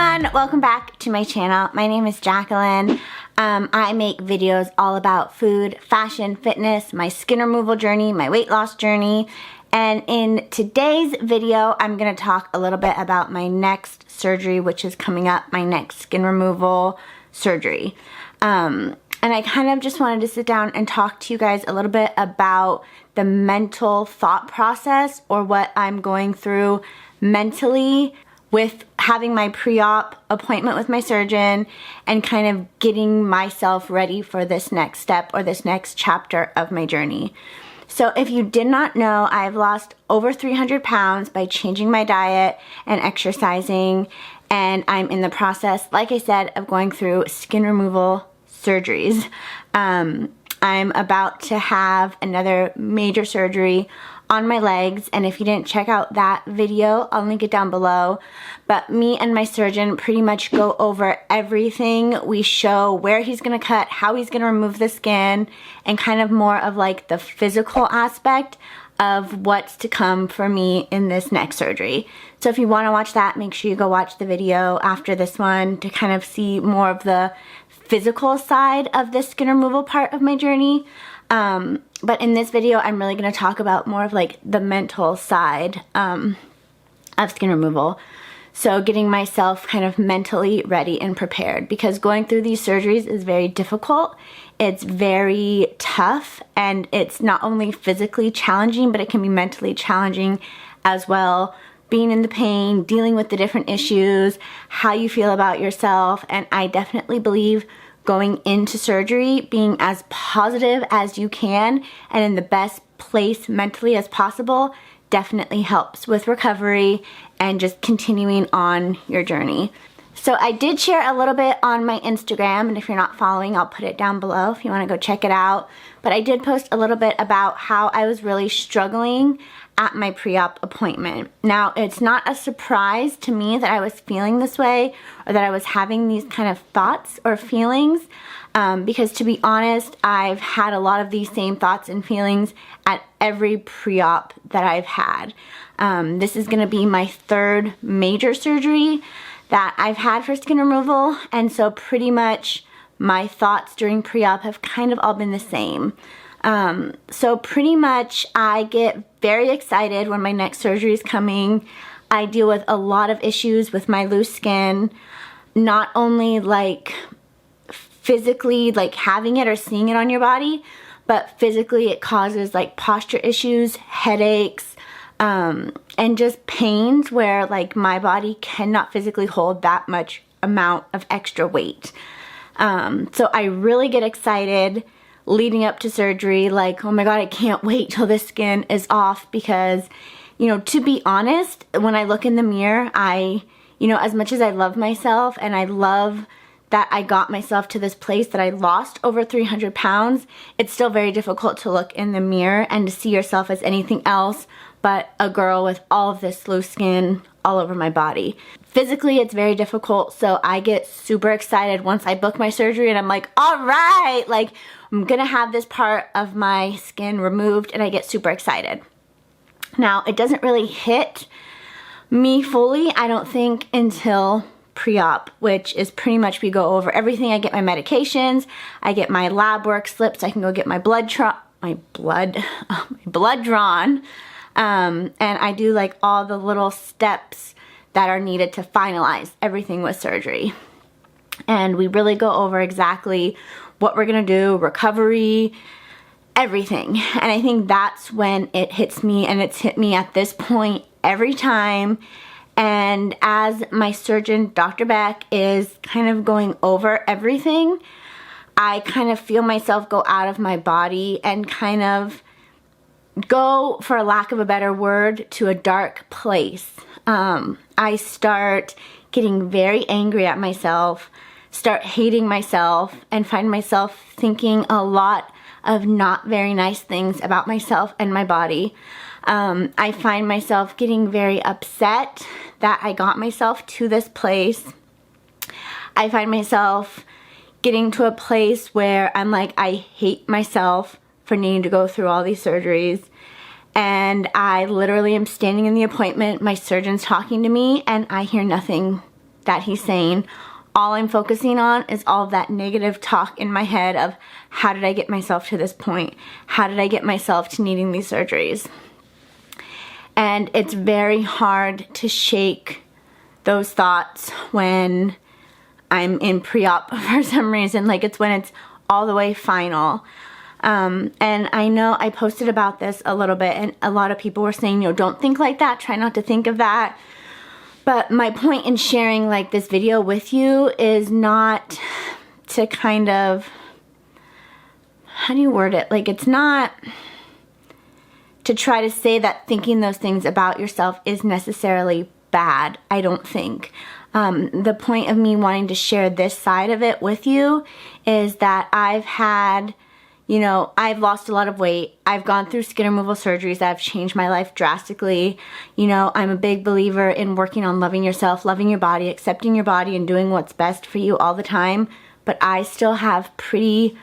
everyone, welcome back to my channel. My name is Jacqueline. I make videos all about food, fashion, fitness, my skin removal journey, my weight loss journey, and in today's video I'm going to talk a little bit about my next surgery, which is coming up, my next skin removal surgery. And I kind of just wanted to sit down and talk to you guys a little bit about the mental thought process, or what I'm going through mentally with having my pre-op appointment with my surgeon and kind of getting myself ready for this next step or this next chapter of my journey. So if you did not know, I've lost over 300 pounds by changing my diet and exercising, and I'm in the process, like I said, of going through skin removal surgeries. I'm about to have another major surgery on my legs, and if you didn't check out that video, I'll link it down below. But me and my surgeon pretty much go over everything. We show where he's gonna cut, how he's gonna remove the skin, and kind of more of like the physical aspect of what's to come for me in this next surgery. So if you want to watch that, make sure you go watch the video after this one to kind of see more of the physical side of the skin removal part of my journey. But in this video, I'm really going to talk about more of like the mental side of skin removal. So getting myself kind of mentally ready and prepared, because going through these surgeries is very difficult. It's very tough, and it's not only physically challenging, but it can be mentally challenging as well. Being in the pain, dealing with the different issues, how you feel about yourself, and I definitely believe going into surgery, being as positive as you can and in the best place mentally as possible definitely helps with recovery and just continuing on your journey. So I did share a little bit on my Instagram, and if you're not following, I'll put it down below if you want to go check it out. But I did post a little bit about how I was really struggling at my pre-op appointment. Now, it's not a surprise to me that I was feeling this way, or that I was having these kind of thoughts or feelings, because to be honest, I've had a lot of these same thoughts and feelings at every pre-op that I've had. This is going to be my third major surgery that I've had for skin removal, and so pretty much my thoughts during pre-op have kind of all been the same. So pretty much I get very excited when my next surgery is coming. I deal with a lot of issues with my loose skin, not only like physically like having it or seeing it on your body, but physically it causes like posture issues, headaches, and just pains where like my body cannot physically hold that much amount of extra weight. So I really get excited leading up to surgery, like, oh my god, I can't wait till this skin is off, because, you know, to be honest, when I look in the mirror, as much as I love myself and I love that I got myself to this place that I lost over 300 pounds, it's still very difficult to look in the mirror and to see yourself as anything else but a girl with all of this loose skin all over my body. Physically, it's very difficult, so I get super excited once I book my surgery, and I'm like, all right, like, I'm gonna have this part of my skin removed, and I get super excited. Now, it doesn't really hit me fully, I don't think, until pre-op, which is pretty much we go over everything. I get my medications, I get my lab work slipped so I can go get my blood drawn, and I do like all the little steps that are needed to finalize everything with surgery. And we really go over exactly what we're gonna do, recovery, everything. And I think that's when it hits me, and it's hit me at this point every time. And as my surgeon, Dr. Beck, is kind of going over everything, I kind of feel myself go out of my body and kind of go, for lack of a better word, to a dark place. I start getting very angry at myself, start hating myself, and find myself thinking a lot of not very nice things about myself and my body. I find myself getting very upset that I got myself to this place. I find myself getting to a place where I'm like, I hate myself for needing to go through all these surgeries. And I literally am standing in the appointment, my surgeon's talking to me, and I hear nothing that he's saying. All I'm focusing on is all of that negative talk in my head of how did I get myself to this point? How did I get myself to needing these surgeries? And it's very hard to shake those thoughts when I'm in pre-op for some reason. Like, it's when it's all the way final. And I know I posted about this a little bit, and a lot of people were saying, you know, don't think like that. Try not to think of that. But my point in sharing like this video with you is not to kind of, how do you word it? Like, it's not to try to say that thinking those things about yourself is necessarily bad, I don't think. The point of me wanting to share this side of it with you is that I've had, you know, I've lost a lot of weight. I've gone through skin removal surgeries that have changed my life drastically. You know, I'm a big believer in working on loving yourself, loving your body, accepting your body, and doing what's best for you all the time. But I still have pretty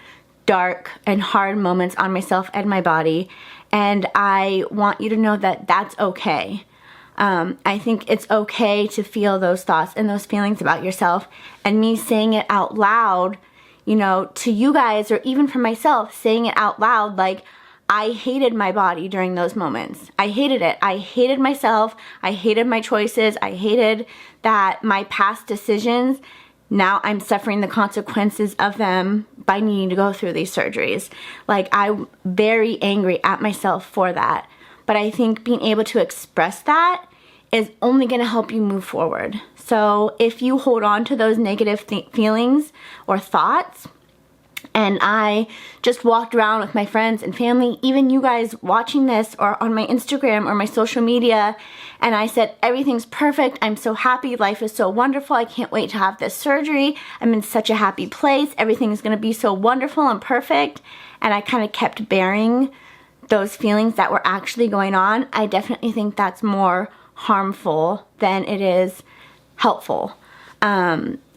dark and hard moments on myself and my body. And I want you to know that that's okay. I think it's okay to feel those thoughts and those feelings about yourself. And me saying it out loud, you know, to you guys, or even for myself, saying it out loud, like, I hated my body during those moments. I hated it. I hated myself. I hated my choices. I hated that my past decisions, now I'm suffering the consequences of them by needing to go through these surgeries. Like, I'm very angry at myself for that. But I think being able to express that is only going to help you move forward. So if you hold on to those negative feelings or thoughts, and I just walked around with my friends and family, even you guys watching this, or on my Instagram or my social media, and I said, everything's perfect, I'm so happy, life is so wonderful, I can't wait to have this surgery, I'm in such a happy place, everything's going to be so wonderful and perfect, and I kind of kept bearing those feelings that were actually going on, I definitely think that's more harmful than it is helpful.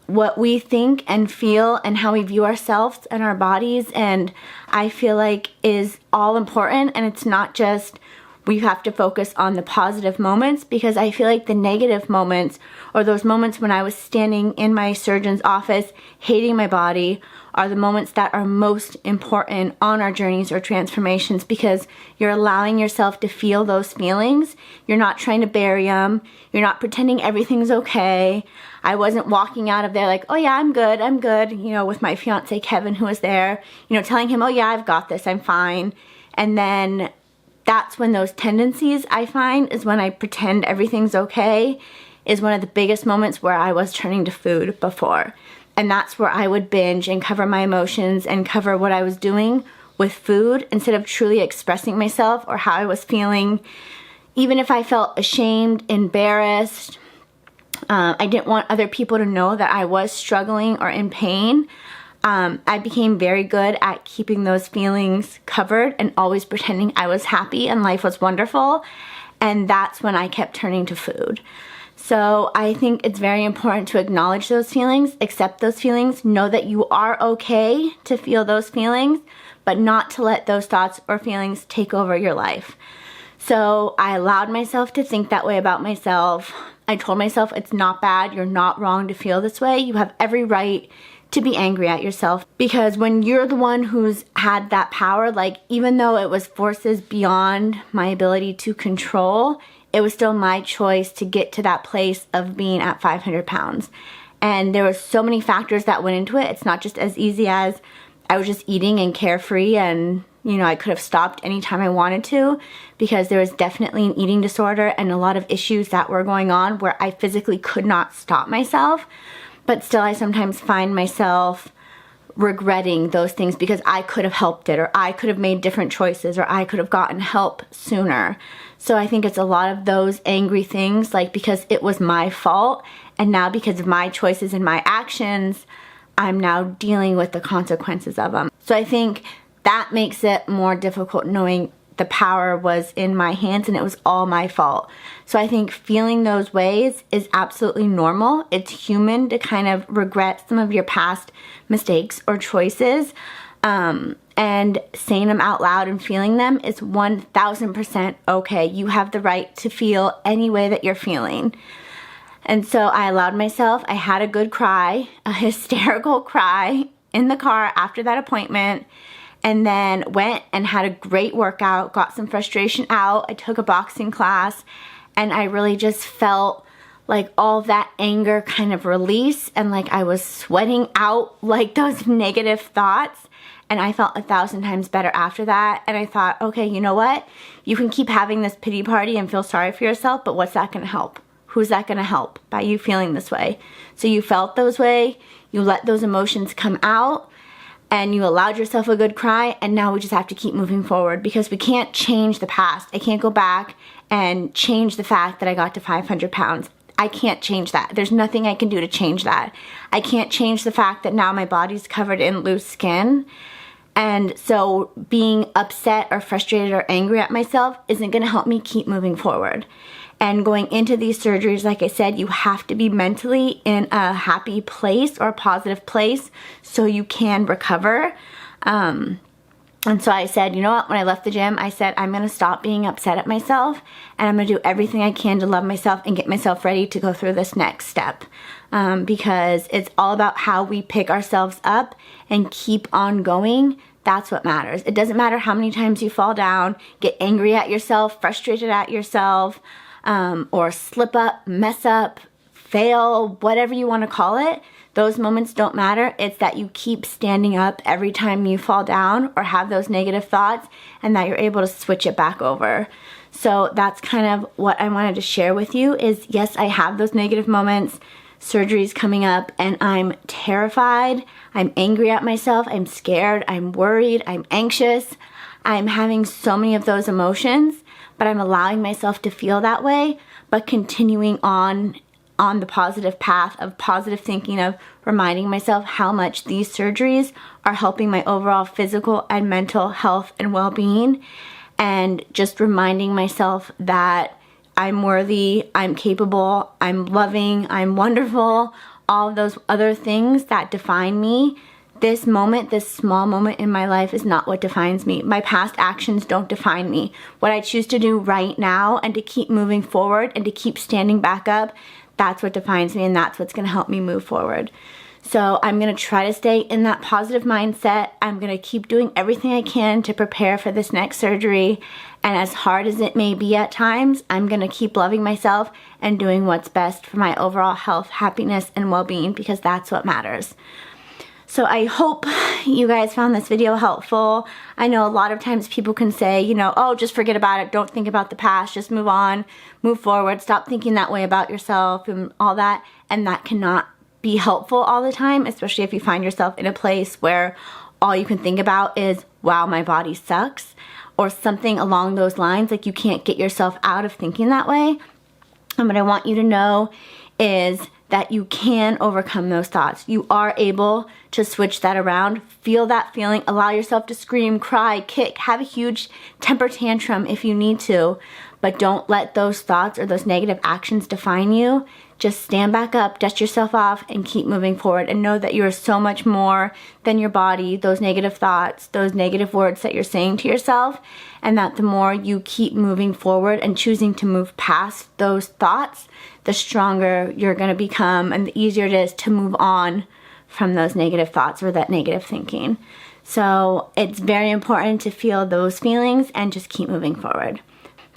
What we think and feel and how we view ourselves and our bodies, and I feel like is all important, and it's not just we have to focus on the positive moments, because I feel like the negative moments, or those moments when I was standing in my surgeon's office hating my body, are the moments that are most important on our journeys or transformations, because you're allowing yourself to feel those feelings. You're not trying to bury them. You're not pretending everything's okay. I wasn't walking out of there like, oh yeah, I'm good, you know, with my fiance Kevin, who was there, you know, telling him, oh yeah, I've got this, I'm fine. And then that's when those tendencies, I find, is when I pretend everything's okay, is one of the biggest moments where I was turning to food before. And that's where I would binge and cover my emotions and cover what I was doing with food instead of truly expressing myself or how I was feeling. Even if I felt ashamed, embarrassed, I didn't want other people to know that I was struggling or in pain. I became very good at keeping those feelings covered and always pretending I was happy and life was wonderful. And that's when I kept turning to food. So I think it's very important to acknowledge those feelings, accept those feelings, know that you are okay to feel those feelings, but not to let those thoughts or feelings take over your life. So I allowed myself to think that way about myself. I told myself it's not bad, you're not wrong to feel this way. You have every right to be angry at yourself, because when you're the one who's had that power, like, even though it was forces beyond my ability to control, it was still my choice to get to that place of being at 500 pounds. And there were so many factors that went into it. It's not just as easy as I was just eating and carefree and, you know, I could have stopped anytime I wanted to, because there was definitely an eating disorder and a lot of issues that were going on where I physically could not stop myself. But still, I sometimes find myself regretting those things because I could have helped it, or I could have made different choices, or I could have gotten help sooner. So I think it's a lot of those angry things, like, because it was my fault, and now because of my choices and my actions, I'm now dealing with the consequences of them. So I think that makes it more difficult, knowing the power was in my hands and it was all my fault. So I think feeling those ways is absolutely normal. It's human to kind of regret some of your past mistakes or choices. And saying them out loud and feeling them is 1000% okay. You have the right to feel any way that you're feeling. And so I allowed myself, I had a good cry, a hysterical cry in the car after that appointment, and then went and had a great workout, got some frustration out. I took a boxing class, and I really just felt like all that anger kind of release, and like I was sweating out like those negative thoughts. And I felt 1,000 times better after that. And I thought, okay, you know what? You can keep having this pity party and feel sorry for yourself, but what's that gonna help? Who's that gonna help by you feeling this way? So you felt those way, you let those emotions come out, and you allowed yourself a good cry, and now we just have to keep moving forward because we can't change the past. I can't go back and change the fact that I got to 500 pounds. I can't change that. There's nothing I can do to change that. I can't change the fact that now my body's covered in loose skin. And so being upset or frustrated or angry at myself isn't gonna help me keep moving forward. And going into these surgeries, like I said, you have to be mentally in a happy place or a positive place so you can recover. And so I said, you know what, when I left the gym, I said, I'm gonna stop being upset at myself, and I'm gonna do everything I can to love myself and get myself ready to go through this next step. Because it's all about how we pick ourselves up and keep on going. That's what matters. It doesn't matter how many times you fall down, get angry at yourself, frustrated at yourself, or slip up, mess up, fail, whatever you want to call it. Those moments don't matter. It's that you keep standing up every time you fall down or have those negative thoughts, and that you're able to switch it back over. So that's kind of what I wanted to share with you is, yes, I have those negative moments, surgery's coming up, and I'm terrified. I'm angry at myself. I'm scared. I'm worried. I'm anxious. I'm having so many of those emotions, but I'm allowing myself to feel that way, but continuing on the positive path of positive thinking, of reminding myself how much these surgeries are helping my overall physical and mental health and well-being, and just reminding myself that I'm worthy, I'm capable, I'm loving, I'm wonderful, all of those other things that define me. This moment, this small moment in my life is not what defines me. My past actions don't define me. What I choose to do right now and to keep moving forward and to keep standing back up, that's what defines me, and that's what's gonna help me move forward. So I'm gonna try to stay in that positive mindset. I'm gonna keep doing everything I can to prepare for this next surgery. And as hard as it may be at times, I'm gonna keep loving myself and doing what's best for my overall health, happiness, and well-being, because that's what matters. So I hope you guys found this video helpful. I know a lot of times people can say, you know, oh, just forget about it. Don't think about the past. Just move on, move forward. Stop thinking that way about yourself and all that. And that cannot be helpful all the time, especially if you find yourself in a place where all you can think about is, wow, my body sucks, or something along those lines. Like, you can't get yourself out of thinking that way. And what I want you to know is that you can overcome those thoughts. You are able to switch that around, feel that feeling, allow yourself to scream, cry, kick, have a huge temper tantrum if you need to, but don't let those thoughts or those negative actions define you. Just stand back up, dust yourself off, and keep moving forward, and know that you are so much more than your body, those negative thoughts, those negative words that you're saying to yourself, and that the more you keep moving forward and choosing to move past those thoughts, the stronger you're gonna become, and the easier it is to move on from those negative thoughts or that negative thinking. So it's very important to feel those feelings and just keep moving forward.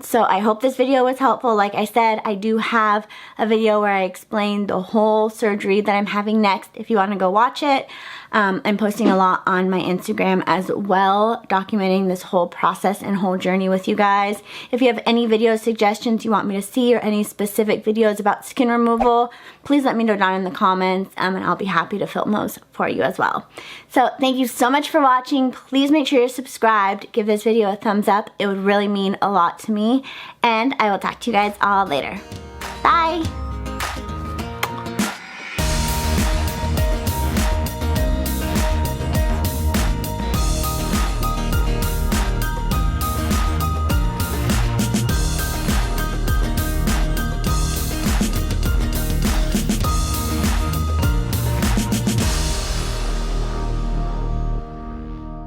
So I hope this video was helpful. Like I said, I do have a video where I explain the whole surgery that I'm having next if you want to go watch it. I'm posting a lot on my Instagram as well, documenting this whole process and whole journey with you guys. If you have any video suggestions you want me to see, or any specific videos about skin removal, please let me know down in the comments, and I'll be happy to film those for you as well. So thank you so much for watching. Please make sure you're subscribed. Give this video a thumbs up. It would really mean a lot to me. And I will talk to you guys all later. Bye!